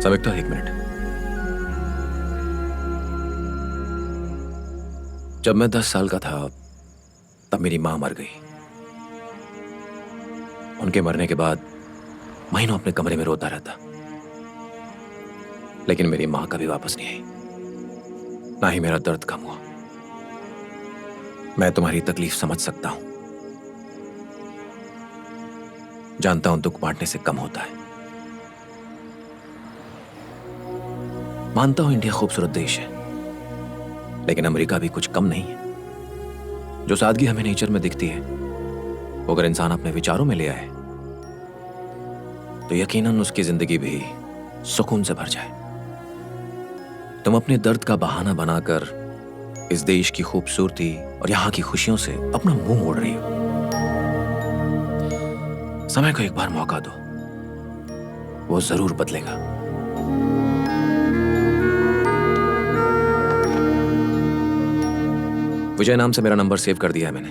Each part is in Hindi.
सविक्ता, एक मिनट। जब मैं 10 साल का था तब मेरी मां मर गई। उनके मरने के बाद महीनों अपने कमरे में रोता रहता, लेकिन मेरी मां कभी वापस नहीं आई, ना ही मेरा दर्द कम हुआ। मैं तुम्हारी तकलीफ समझ सकता हूं, जानता हूं दुख बांटने से कम होता है। मानता हूं इंडिया खूबसूरत देश है, लेकिन अमेरिका भी कुछ कम नहीं है। जो सादगी हमें नेचर में दिखती है, वो अगर इंसान अपने विचारों में ले आए तो यकीनन उसकी जिंदगी भी सुकून से भर जाए। तुम अपने दर्द का बहाना बनाकर इस देश की खूबसूरती और यहां की खुशियों से अपना मुंह मोड़ रही हो। समय को एक बार मौका दो, वो जरूर बदलेगा। विजय नाम से मेरा नंबर सेव कर दिया है मैंने।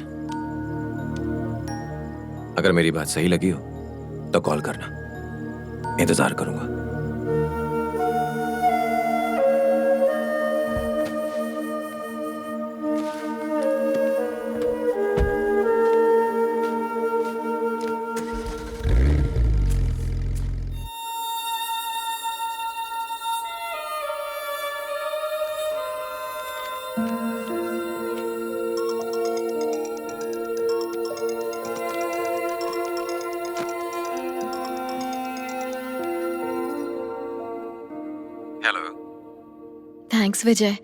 अगर मेरी बात सही लगी हो तो कॉल करना, इंतजार करूंगा। हेलो। थैंक्स विजय।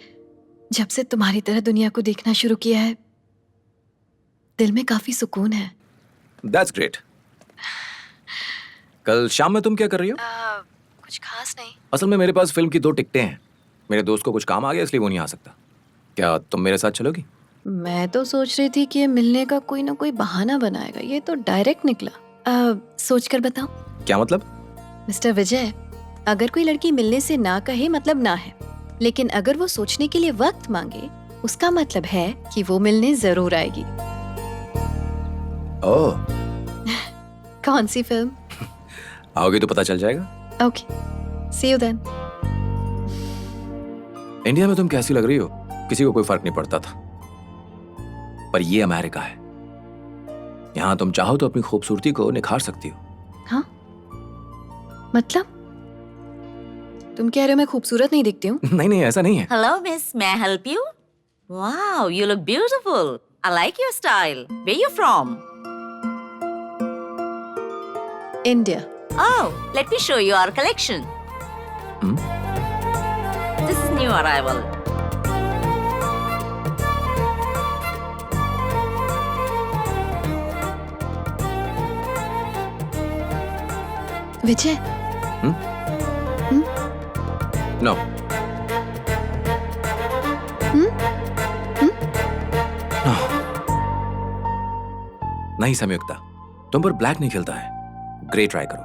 जब से तुम्हारी तरह दुनिया को देखना शुरू किया है, दिल में काफी सुकून है। That's great. कल शाम में तुम क्या कर रही हो? कुछ खास नहीं। असल में मेरे पास फिल्म की 2 टिकटें हैं। मेरे दोस्त को कुछ काम आ गया इसलिए वो नहीं आ सकता। क्या तुम मेरे साथ चलोगी? मैं तो सोच रही थी कि ये मिलने का कोई ना कोई बहाना बनाएगा, ये तो डायरेक्ट निकला। सोच कर बताओ। क्या मतलब? मिस्टर विजय, अगर कोई लड़की मिलने से ना कहे मतलब ना है, लेकिन अगर वो सोचने के लिए वक्त मांगे उसका मतलब है कि वो मिलने जरूर आएगी। ओह, कौन सी फिल्म? आओगी तो पता चल जाएगा। Okay, see you then. India में तुम कैसी लग रही हो किसी को कोई फर्क नहीं पड़ता था, पर ये अमेरिका है। यहां तुम चाहो तो अपनी खूबसूरती को निखार सकती हो। हाँ, मतलब तुम कह रहे हो मैं खूबसूरत नहीं दिखती हूँ? नहीं नहीं, ऐसा नहीं है। Hello, miss. May I help you? Wow, you look beautiful. I like your style. Where you from? India. Oh, let me show you our collection. Hmm? This is new arrival. Vijay, no. नहीं संयुक्ता, तुम पर ब्लैक नहीं खिलता है। ग्रे ट्राई करो।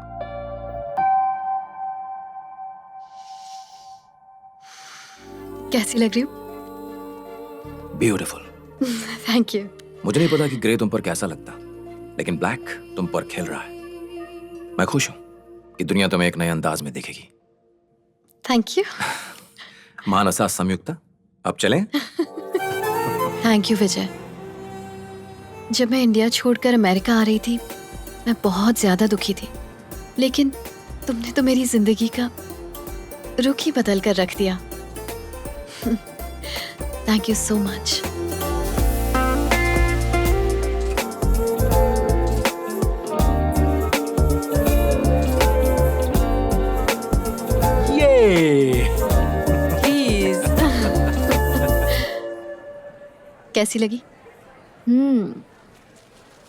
कैसी लग रही हूँ? ब्यूटीफुल। Thank you. मुझे नहीं पता कि ग्रे तुम पर कैसा लगता, लेकिन ब्लैक तुम पर खिल रहा है। मैं खुश हूं कि दुनिया तुम्हें एक नए अंदाज में देखेगी। Thank you. मानसा संयुक्ता, अब चलें? थैंक यू विजय। जब मैं इंडिया छोड़कर अमेरिका आ रही थी, मैं बहुत ज्यादा दुखी थी, लेकिन तुमने तो मेरी जिंदगी का रुख ही बदल कर रख दिया। Thank you so much. Please. कैसी लगी?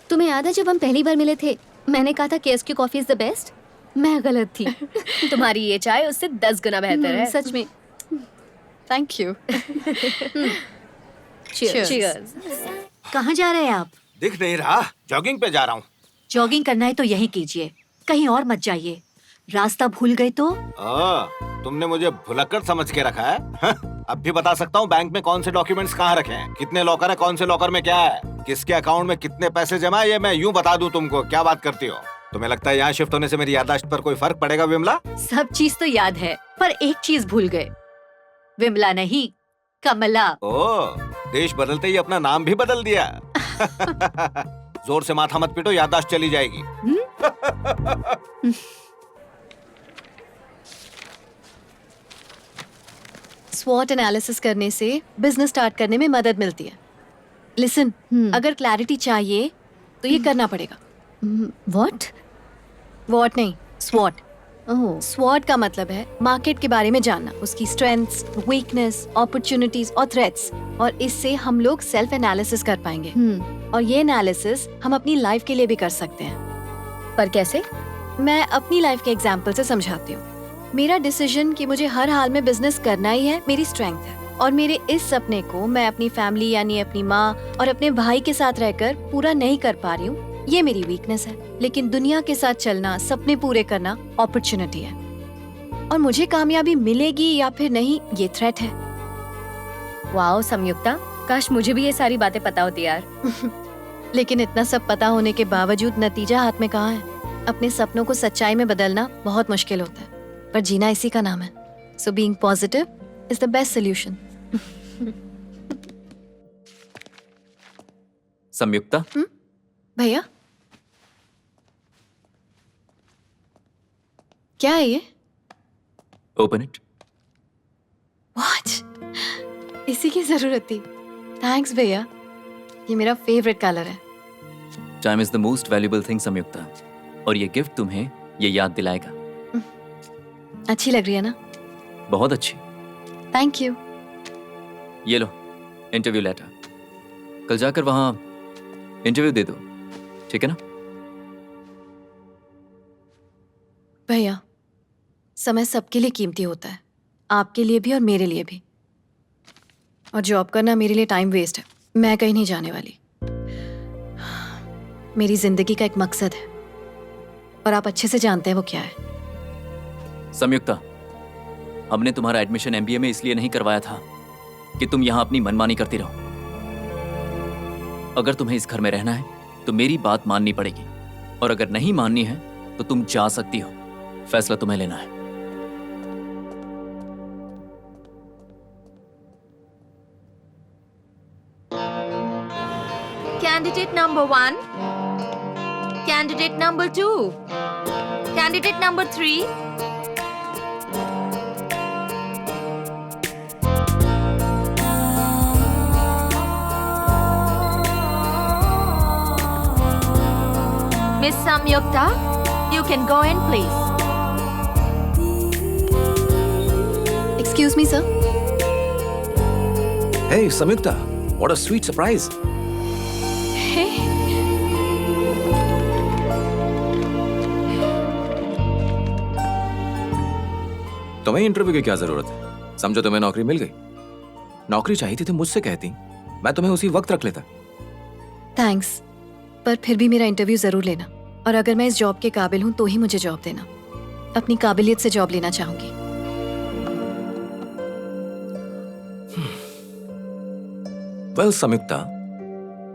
तुम्हें याद है जब हम पहली बार मिले थे, मैंने कहा था KSQ coffee is the best. मैं गलत थी। तुम्हारी ये चाय उससे 10 गुना बेहतर है। सच में। Thank you. Cheers. कहाँ जा रहे हैं आप? दिख नहीं रहा, जॉगिंग पे जा रहा हूँ। जॉगिंग करना है तो यहीं कीजिए, कहीं और मत जाइए। रास्ता भूल गए तो? तुमने मुझे भुलक्कड़ समझ के रखा है? अब भी बता सकता हूँ बैंक में कौन से डॉक्यूमेंट्स कहाँ रखे हैं, कितने लॉकर है, कौन से लॉकर में क्या है, किसके अकाउंट में कितने पैसे जमा है, ये मैं यूँ बता दूँ तुमको। क्या बात करती हो? तुम्हें लगता है यहाँ शिफ्ट होने से मेरी याददाश्त पर कोई फर्क पड़ेगा विमला? सब चीज तो याद है, पर एक चीज भूल गए। विमला नहीं, कमला। ओ, देश बदलते ही अपना नाम भी बदल दिया। जोर से माथा मत पीटो, याददाश्त चली जाएगी। स्वॉट एनालिसिस करने से बिजनेस स्टार्ट करने में मदद मिलती है। लिसन, अगर क्लैरिटी चाहिए तो ये करना पड़ेगा। व्हाट? वॉट नहीं, स्वॉट। ओह, स्वॉट का मतलब है मार्केट के बारे में जानना, उसकी स्ट्रेंथ्स, वीकनेस, अपॉर्चुनिटीज और थ्रेट्स, और इससे हम लोग सेल्फ एनालिसिस कर पाएंगे। और ये एनालिसिस हम अपनी लाइफ के लिए भी कर सकते हैं। पर कैसे? मैं अपनी लाइफ के एग्जाम्पल से समझाती हूँ। मेरा डिसीजन कि मुझे हर हाल में बिजनेस करना ही है मेरी स्ट्रेंथ है, और मेरे इस सपने को मैं अपनी फैमिली यानी अपनी माँ और अपने भाई के साथ रहकर पूरा नहीं कर पा रही हूँ, ये मेरी वीकनेस है। लेकिन दुनिया के साथ चलना, सपने पूरे करना अपॉर्चुनिटी है, और मुझे कामयाबी मिलेगी या फिर नहीं ये थ्रेट है। वाओ संयुक्ता, काश मुझे भी ये सारी बातें पता होती यार। लेकिन इतना सब पता होने के बावजूद नतीजा हाथ में कहाँ है। अपने सपनों को सच्चाई में बदलना बहुत मुश्किल होता है, पर जीना इसी का नाम है। So being positive is the best solution. Sanyukta, भैया, क्या है ये? Open it. वॉच, इसी की जरूरत थी। थैंक्स भैया, ये मेरा फेवरेट कलर है। Time is the most valuable thing Sanyukta, और ये गिफ्ट तुम्हें ये याद दिलाएगा। अच्छी लग रही है ना? बहुत अच्छी। Thank you. ये लो इंटरव्यू लेटर, कल जाकर वहां इंटरव्यू दे दो, ठीक है ना? भैया, समय सबके लिए कीमती होता है, आपके लिए भी और मेरे लिए भी। और जॉब करना मेरे लिए टाइम वेस्ट है। मैं कहीं नहीं जाने वाली। मेरी जिंदगी का एक मकसद है, और आप अच्छे से जानते हैं वो क्या है। संयुक्ता, हमने तुम्हारा एडमिशन एमबीए में इसलिए नहीं करवाया था कि तुम यहां अपनी मनमानी करती रहो। अगर तुम्हें इस घर में रहना है तो मेरी बात माननी पड़ेगी, और अगर नहीं माननी है तो तुम जा सकती हो। फैसला तुम्हें लेना है। Candidate number 1. Candidate number 2. Candidate number 3. Miss Samyukta, you can go in, please. Excuse me sir. Hey Samyukta, what a sweet surprise. तुम्हें इंटरव्यू की क्या जरूरत है? समझो तुम्हें नौकरी मिल गई। नौकरी चाहिए थी तो मुझसे कहती, मैं तुम्हें उसी वक्त रख लेता। थैंक्स, पर फिर भी मेरा इंटरव्यू जरूर लेना, और अगर मैं इस जॉब के काबिल हूँ तो ही मुझे जॉब देना। अपनी काबिलियत से जॉब लेना चाहूंगी। वेल संयुक्ता,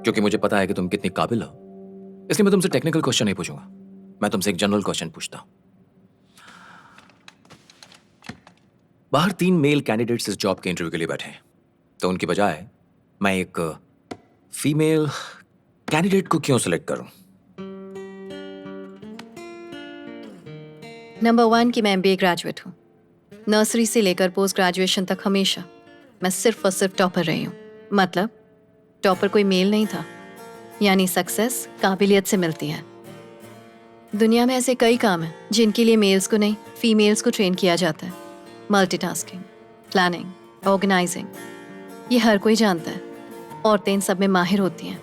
क्योंकि मुझे पता है कि तुम कितनी काबिल हो, इसलिए मैं तुमसे टेक्निकल क्वेश्चन नहीं पूछूंगा। मैं तुमसे एक जनरल क्वेश्चन पूछता हूं। बाहर 3 मेल कैंडिडेट्स इस जॉब के इंटरव्यू के लिए बैठे हैं, तो उनकी बजाय मैं एक फीमेल कैंडिडेट को क्यों सिलेक्ट करूं? नंबर 1 कि मैं MBA ग्रेजुएट हूँ। नर्सरी से लेकर पोस्ट ग्रेजुएशन तक हमेशा मैं सिर्फ और सिर्फ टॉपर रही हूँ। मतलब टॉपर कोई मेल नहीं था, यानी सक्सेस काबिलियत से मिलती है। दुनिया में ऐसे कई काम हैं जिनके लिए मेल्स को नहीं, फीमेल्स को ट्रेन किया जाता है। मल्टीटास्किंग, प्लानिंग, ऑर्गेनाइजिंग, ये हर कोई जानता है। औरतें इन सब में माहिर होती हैं।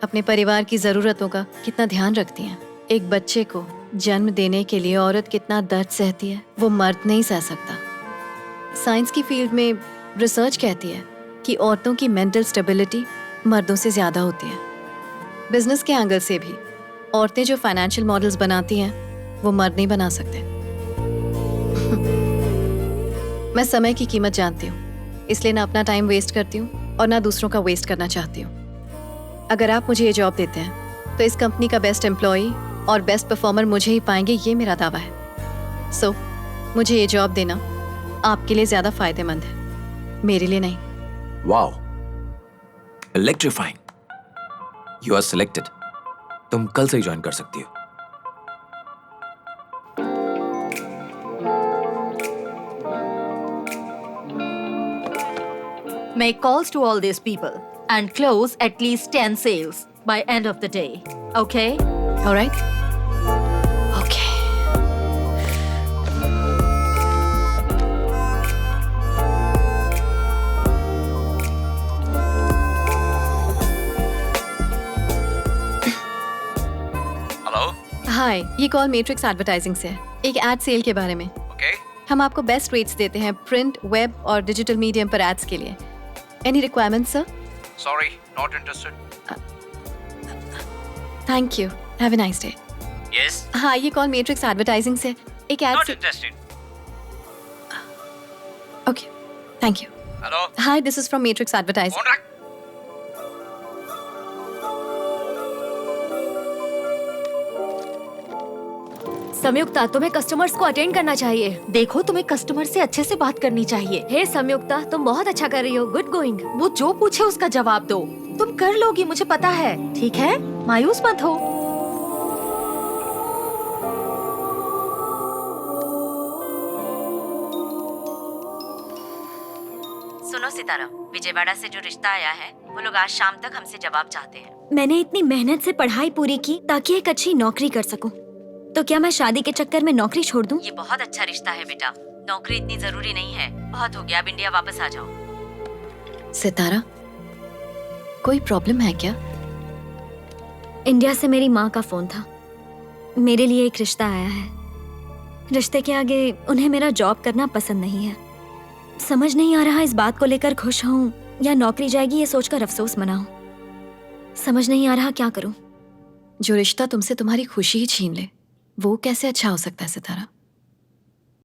अपने परिवार की ज़रूरतों का कितना ध्यान रखती हैं। एक बच्चे को जन्म देने के लिए औरत कितना दर्द सहती है, वो मर्द नहीं सह सकता। साइंस की फील्ड में रिसर्च कहती है कि औरतों की मेंटल स्टेबिलिटी मर्दों से ज़्यादा होती है। बिजनेस के एंगल से भी औरतें जो फाइनेंशियल मॉडल्स बनाती हैं वो मर्द नहीं बना सकते। मैं समय की कीमत जानती हूँ, इसलिए ना अपना टाइम वेस्ट करती हूँ और ना दूसरों का वेस्ट करना चाहती हूँ। अगर आप मुझे ये जॉब देते हैं तो इस कंपनी का बेस्ट एम्प्लॉई और बेस्ट परफॉर्मर मुझे ही पाएंगे, ये मेरा दावा है। सो मुझे ये जॉब देना आपके लिए ज्यादा फायदेमंद है, मेरे लिए नहीं। Wow, electrifying. You are selected. तुम कल से ही ज्वाइन कर सकती हो। Make calls to all these people and close at least 10 sales by end of the day. Okay? All right? Okay. Hello. Hi, ये कॉल मैट्रिक्स एडवर्टाइजिंग से है, एक एड सेल के बारे में। ओके। हम आपको बेस्ट रेट्स देते हैं प्रिंट, वेब और डिजिटल मीडियम पर एड्स के लिए। Any requirements sir? Sorry, not interested. Thank you, have a nice day. Yes. हाँ, ये कॉल मैट्रिक्स एडवर्टाइजिंग से एक एड से। Interested. Okay, thank you. Hello. Hi, this is from Matrix advertising. Sanyukta, तुम्हें कस्टमर्स को अटेंड करना चाहिए। देखो, तुम्हें कस्टमर से अच्छे से बात करनी चाहिए। हे संयुक्ता, तुम बहुत अच्छा कर रही हो, गुड गोइंग। वो जो पूछे उसका जवाब दो। तुम कर लोगी, मुझे पता है। ठीक है, मायूस मत हो। सुनो सितारा, विजयवाड़ा से जो रिश्ता आया है, वो लोग आज शाम तक हमसे जवाब चाहते हैं। मैंने इतनी मेहनत से पढ़ाई पूरी की ताकि एक अच्छी नौकरी कर सकूं। तो क्या मैं शादी के चक्कर में नौकरी छोड़ दूं? ये बहुत अच्छा रिश्ता है बेटा, नौकरी इतनी जरूरी नहीं है। बहुत हो गया, अब इंडिया वापस आ जाओ। सितारा, कोई प्रॉब्लम है क्या? इंडिया से मेरी माँ का फोन था। मेरे लिए एक रिश्ता आया है। रिश्ते के आगे उन्हें मेरा जॉब करना पसंद नहीं है। समझ नहीं आ रहा इस बात को लेकर खुश हूँ या नौकरी जाएगी ये सोचकर अफसोस मनाऊं। समझ नहीं आ रहा क्या करूं। जो रिश्ता तुमसे तुम्हारी खुशी ही छीन ले, वो कैसे अच्छा हो सकता है सितारा?